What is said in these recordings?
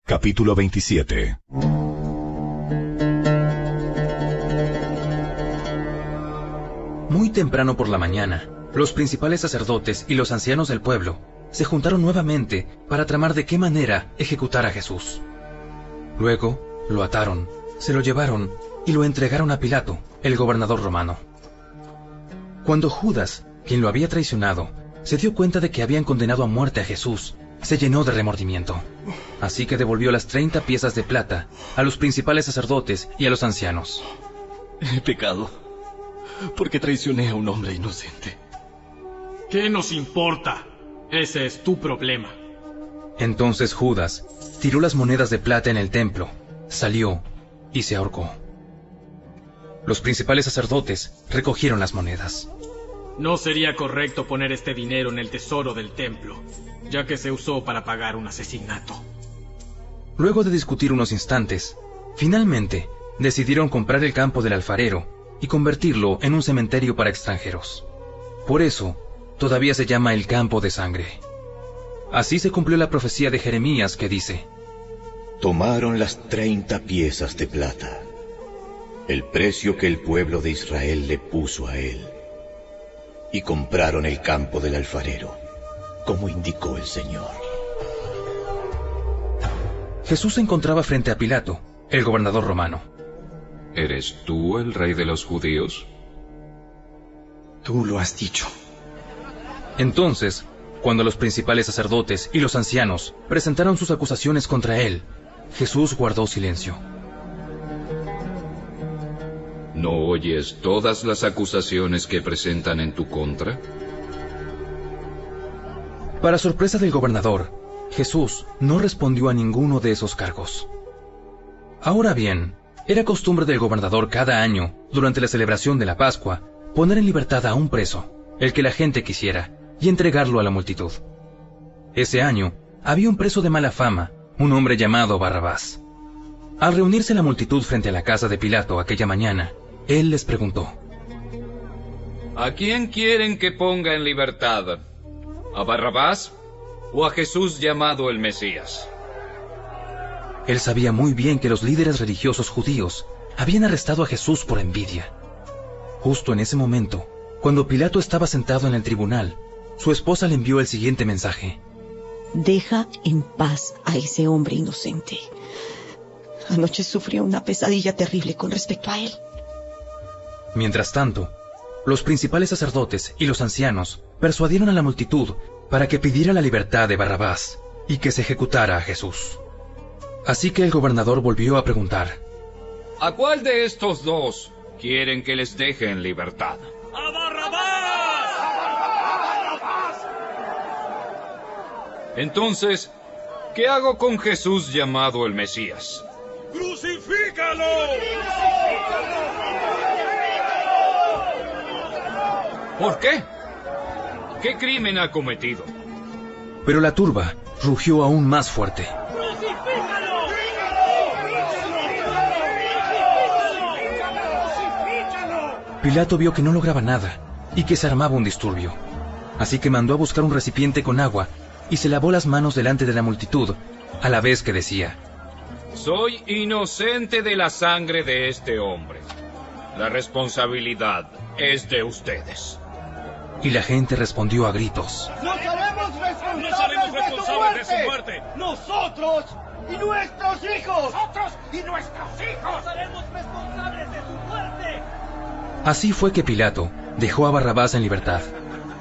Capítulo 27. Muy temprano por la mañana, los principales sacerdotes y los ancianos del pueblo se juntaron nuevamente para tramar de qué manera ejecutar a Jesús. Luego lo ataron, se lo llevaron y lo entregaron a Pilato, el gobernador romano. Cuando Judas, quien lo había traicionado, se dio cuenta de que habían condenado a muerte a Jesús, se llenó de remordimiento. Así que devolvió las 30 piezas de plata a los principales sacerdotes y a los ancianos. He pecado, porque traicioné a un hombre inocente. ¿Qué nos importa? Ese es tu problema. Entonces Judas tiró las monedas de plata en el templo, salió y se ahorcó. Los principales sacerdotes recogieron las monedas. No sería correcto poner este dinero en el tesoro del templo, ya que se usó para pagar un asesinato. Luego de discutir unos instantes, finalmente decidieron comprar el campo del alfarero y convertirlo en un cementerio para extranjeros. Por eso, todavía se llama el campo de sangre. Así se cumplió la profecía de Jeremías que dice: Tomaron las 30 piezas de plata, el precio que el pueblo de Israel le puso a él, y compraron el campo del alfarero, como indicó el Señor. Jesús se encontraba frente a Pilato, el gobernador romano. ¿Eres tú el rey de los judíos? Tú lo has dicho. Entonces, cuando los principales sacerdotes y los ancianos presentaron sus acusaciones contra él, Jesús guardó silencio. ¿No oyes todas las acusaciones que presentan en tu contra? Para sorpresa del gobernador, Jesús no respondió a ninguno de esos cargos. Ahora bien, era costumbre del gobernador cada año, durante la celebración de la Pascua, poner en libertad a un preso, el que la gente quisiera, y entregarlo a la multitud. Ese año, había un preso de mala fama, un hombre llamado Barrabás. Al reunirse la multitud frente a la casa de Pilato aquella mañana, él les preguntó: ¿A quién quieren que ponga en libertad? ¿A Barrabás o a Jesús llamado el Mesías? Él sabía muy bien que los líderes religiosos judíos habían arrestado a Jesús por envidia. Justo en ese momento, cuando Pilato estaba sentado en el tribunal, su esposa le envió el siguiente mensaje: Deja en paz a ese hombre inocente. Anoche sufrió una pesadilla terrible con respecto a él. Mientras tanto, los principales sacerdotes y los ancianos persuadieron a la multitud para que pidiera la libertad de Barrabás y que se ejecutara a Jesús. Así que el gobernador volvió a preguntar: ¿A cuál de estos dos quieren que les deje en libertad? ¡A Barrabás! Entonces, ¿qué hago con Jesús llamado el Mesías? ¡Crucifícalo! ¿Por qué? ¿Qué crimen ha cometido? Pero la turba rugió aún más fuerte. ¡Crucifícalo! Pilato vio que no lograba nada y que se armaba un disturbio. Así que mandó a buscar un recipiente con agua y se lavó las manos delante de la multitud, a la vez que decía: Soy inocente de la sangre de este hombre. La responsabilidad es de ustedes. Y la gente respondió a gritos: ¡Nos haremos responsables de su muerte! ¡Nosotros y nuestros hijos! ¡Nosotros y nuestros hijos! ¡Nos haremos responsables de su muerte! Así fue que Pilato dejó a Barrabás en libertad.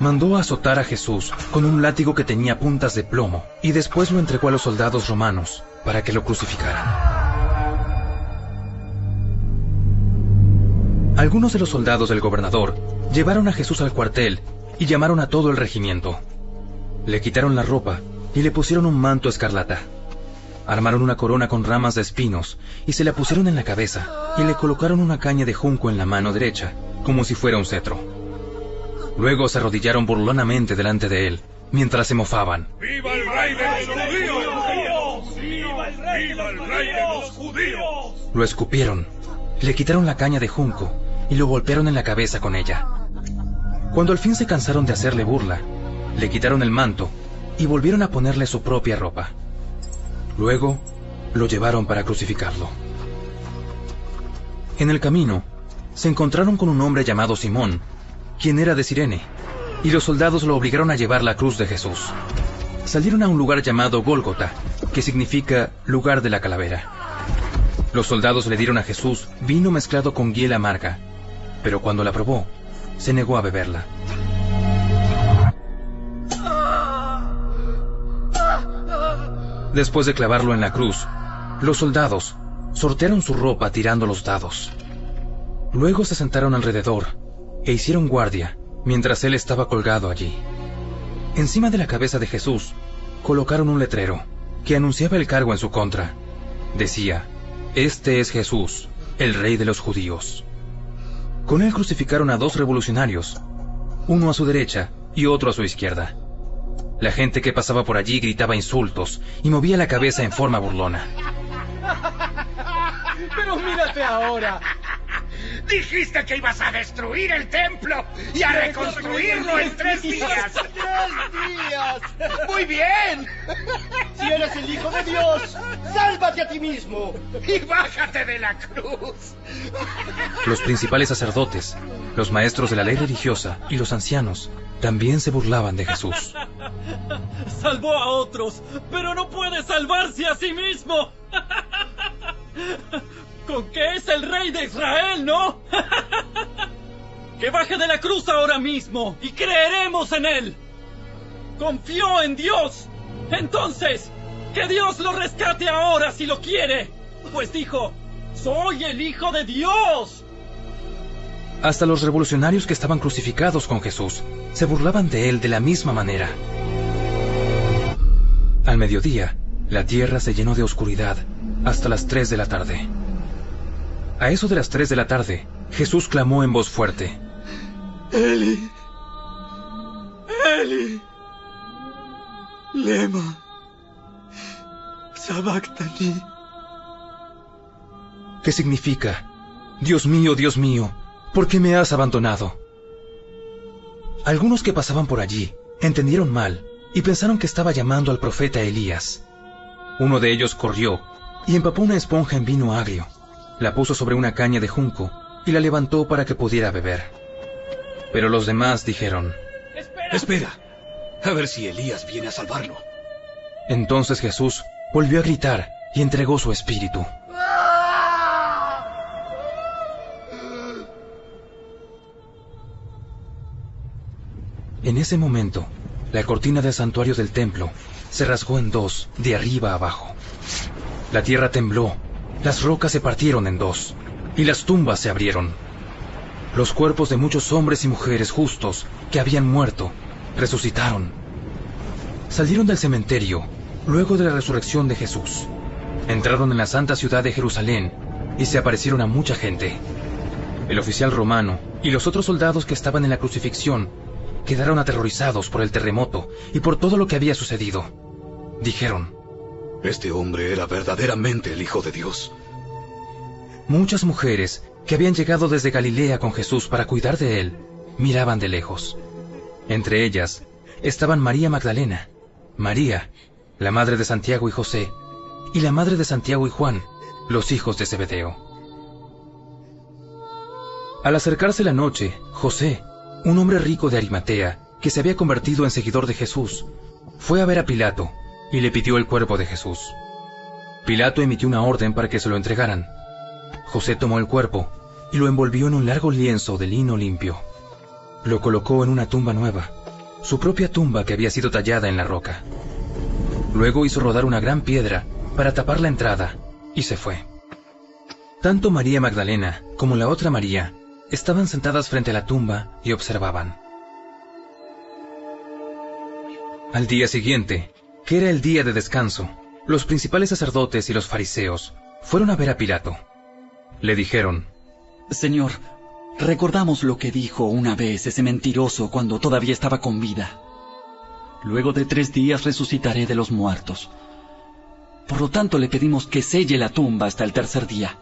Mandó a azotar a Jesús con un látigo que tenía puntas de plomo y después lo entregó a los soldados romanos para que lo crucificaran. Algunos de los soldados del gobernador llevaron a Jesús al cuartel y llamaron a todo el regimiento. Le quitaron la ropa y le pusieron un manto escarlata. Armaron una corona con ramas de espinos y se la pusieron en la cabeza y le colocaron una caña de junco en la mano derecha, como si fuera un cetro. Luego se arrodillaron burlonamente delante de él, mientras se mofaban. ¡Viva el rey de los judíos! ¡Viva el rey de los judíos! Lo escupieron, le quitaron la caña de junco y lo golpearon en la cabeza con ella. Cuando al fin se cansaron de hacerle burla, le quitaron el manto y volvieron a ponerle su propia ropa. Luego, lo llevaron para crucificarlo. En el camino, se encontraron con un hombre llamado Simón, quien era de Cirene, y los soldados lo obligaron a llevar la cruz de Jesús. Salieron a un lugar llamado Gólgota, que significa lugar de la calavera. Los soldados le dieron a Jesús vino mezclado con hiel amarga, pero cuando la probó, se negó a beberla. Después de clavarlo en la cruz, los soldados sortearon su ropa tirando los dados. Luego se sentaron alrededor e hicieron guardia mientras él estaba colgado allí. Encima de la cabeza de Jesús colocaron un letrero que anunciaba el cargo en su contra. Decía: "Este es Jesús, el Rey de los Judíos". Con él crucificaron a 2 revolucionarios, uno a su derecha y otro a su izquierda. La gente que pasaba por allí gritaba insultos y movía la cabeza en forma burlona. Pero mírate ahora. Dijiste que ibas a destruir el templo y a reconstruirlo en 3 días. 3 días. Muy bien. Si eres el Hijo de Dios, sálvate a ti mismo. Y bájate de la cruz. Los principales sacerdotes, los maestros de la ley religiosa y los ancianos también se burlaban de Jesús. Salvó a otros, pero no puede salvarse a sí mismo. ¿Con qué es el rey de Israel, no? Que baje de la cruz ahora mismo y creeremos en él. Confió en Dios. Entonces, que Dios lo rescate ahora si lo quiere. Pues dijo: soy el Hijo de Dios. Hasta los revolucionarios que estaban crucificados con Jesús se burlaban de él de la misma manera. Al mediodía, la tierra se llenó de oscuridad hasta las 3 de la tarde. A eso de las 3 de la tarde, Jesús clamó en voz fuerte: Eli, Eli, lema sabactani. ¿Qué significa: Dios mío, ¿por qué me has abandonado? Algunos que pasaban por allí entendieron mal y pensaron que estaba llamando al profeta Elías. Uno de ellos corrió y empapó una esponja en vino agrio, la puso sobre una caña de junco y la levantó para que pudiera beber. Pero los demás dijeron: Espera, a ver si Elías viene a salvarlo. Entonces Jesús volvió a gritar y entregó su espíritu. En ese momento, la cortina del santuario del templo se rasgó en 2, de arriba a abajo. La tierra tembló, las rocas se partieron en 2, y las tumbas se abrieron. Los cuerpos de muchos hombres y mujeres justos que habían muerto resucitaron. Salieron del cementerio luego de la resurrección de Jesús. Entraron en la santa ciudad de Jerusalén y se aparecieron a mucha gente. El oficial romano y los otros soldados que estaban en la crucifixión quedaron aterrorizados por el terremoto y por todo lo que había sucedido. Dijeron: Este hombre era verdaderamente el Hijo de Dios. Muchas mujeres que habían llegado desde Galilea con Jesús para cuidar de él, miraban de lejos. Entre ellas estaban María Magdalena, María, la madre de Santiago y José, y la madre de Santiago y Juan, los hijos de Zebedeo. Al acercarse la noche, José, un hombre rico de Arimatea, que se había convertido en seguidor de Jesús, fue a ver a Pilato y le pidió el cuerpo de Jesús. Pilato emitió una orden para que se lo entregaran. José tomó el cuerpo y lo envolvió en un largo lienzo de lino limpio. Lo colocó en una tumba nueva, su propia tumba que había sido tallada en la roca. Luego hizo rodar una gran piedra para tapar la entrada y se fue. Tanto María Magdalena como la otra María estaban sentadas frente a la tumba y observaban. Al día siguiente, que era el día de descanso, los principales sacerdotes y los fariseos fueron a ver a Pilato. Le dijeron: Señor, recordamos lo que dijo una vez ese mentiroso cuando todavía estaba con vida. Luego de 3 días resucitaré de los muertos. Por lo tanto, le pedimos que selle la tumba hasta el 3er día.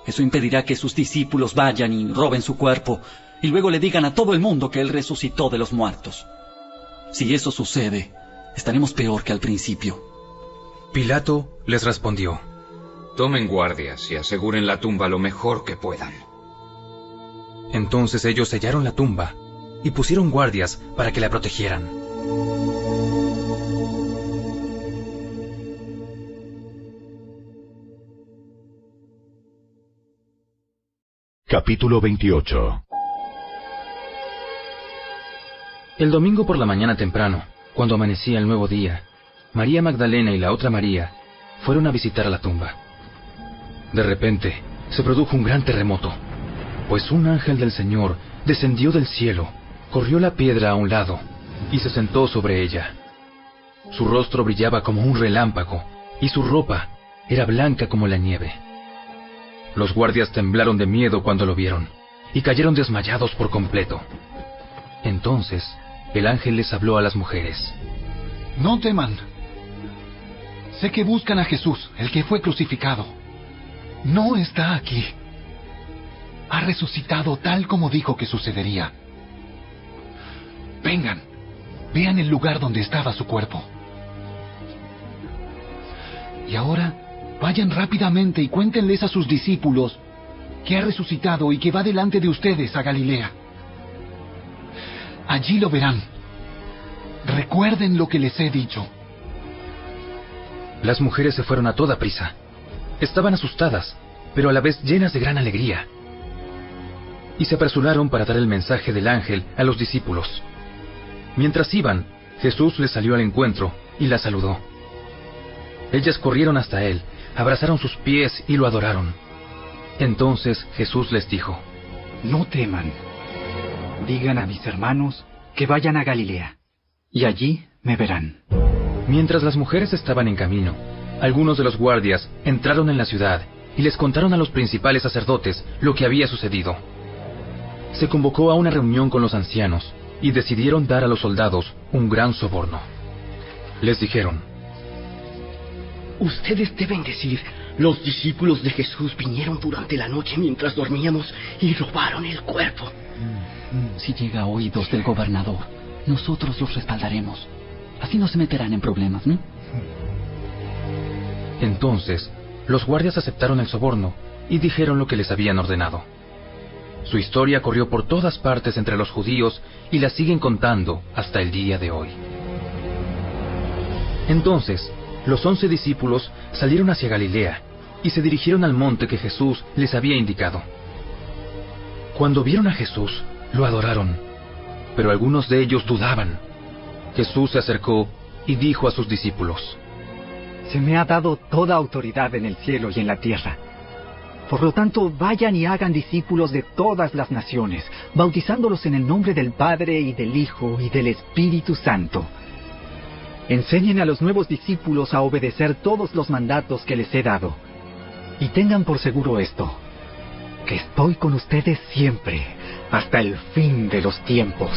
Eso impedirá que sus discípulos vayan y roben su cuerpo y luego le digan a todo el mundo que él resucitó de los muertos. Si eso sucede, estaremos peor que al principio. Pilato les respondió: Tomen guardias y aseguren la tumba lo mejor que puedan. Entonces ellos sellaron la tumba y pusieron guardias para que la protegieran. Capítulo 28. El domingo por la mañana temprano, cuando amanecía el nuevo día, María Magdalena y la otra María fueron a visitar la tumba. De repente, se produjo un gran terremoto, pues un ángel del Señor descendió del cielo, corrió la piedra a un lado y se sentó sobre ella. Su rostro brillaba como un relámpago y su ropa era blanca como la nieve. Los guardias temblaron de miedo cuando lo vieron y cayeron desmayados por completo. Entonces, el ángel les habló a las mujeres. No teman. Sé que buscan a Jesús, el que fue crucificado. No está aquí. Ha resucitado tal como dijo que sucedería. Vengan, vean el lugar donde estaba su cuerpo. Y ahora, vayan rápidamente y cuéntenles a sus discípulos que ha resucitado y que va delante de ustedes a Galilea. Allí lo verán. Recuerden lo que les he dicho. Las mujeres se fueron a toda prisa. Estaban asustadas, pero a la vez llenas de gran alegría. Y se apresuraron para dar el mensaje del ángel a los discípulos. Mientras iban, Jesús les salió al encuentro y las saludó. Ellas corrieron hasta él, abrazaron sus pies y lo adoraron. Entonces Jesús les dijo: No teman. Digan a mis hermanos que vayan a Galilea, y allí me verán. Mientras las mujeres estaban en camino, algunos de los guardias entraron en la ciudad y les contaron a los principales sacerdotes lo que había sucedido. Se convocó a una reunión con los ancianos y decidieron dar a los soldados un gran soborno. Les dijeron: Ustedes deben decir, los discípulos de Jesús vinieron durante la noche mientras dormíamos y robaron el cuerpo. Si llega a oídos del gobernador, nosotros los respaldaremos. Así no se meterán en problemas, ¿no? Entonces, los guardias aceptaron el soborno y dijeron lo que les habían ordenado. Su historia corrió por todas partes entre los judíos y la siguen contando hasta el día de hoy. Entonces, los 11 discípulos salieron hacia Galilea y se dirigieron al monte que Jesús les había indicado. Cuando vieron a Jesús, lo adoraron, pero algunos de ellos dudaban. Jesús se acercó y dijo a sus discípulos: Se me ha dado toda autoridad en el cielo y en la tierra. Por lo tanto, vayan y hagan discípulos de todas las naciones, bautizándolos en el nombre del Padre y del Hijo y del Espíritu Santo. Enseñen a los nuevos discípulos a obedecer todos los mandatos que les he dado. Y tengan por seguro esto, que estoy con ustedes siempre, hasta el fin de los tiempos.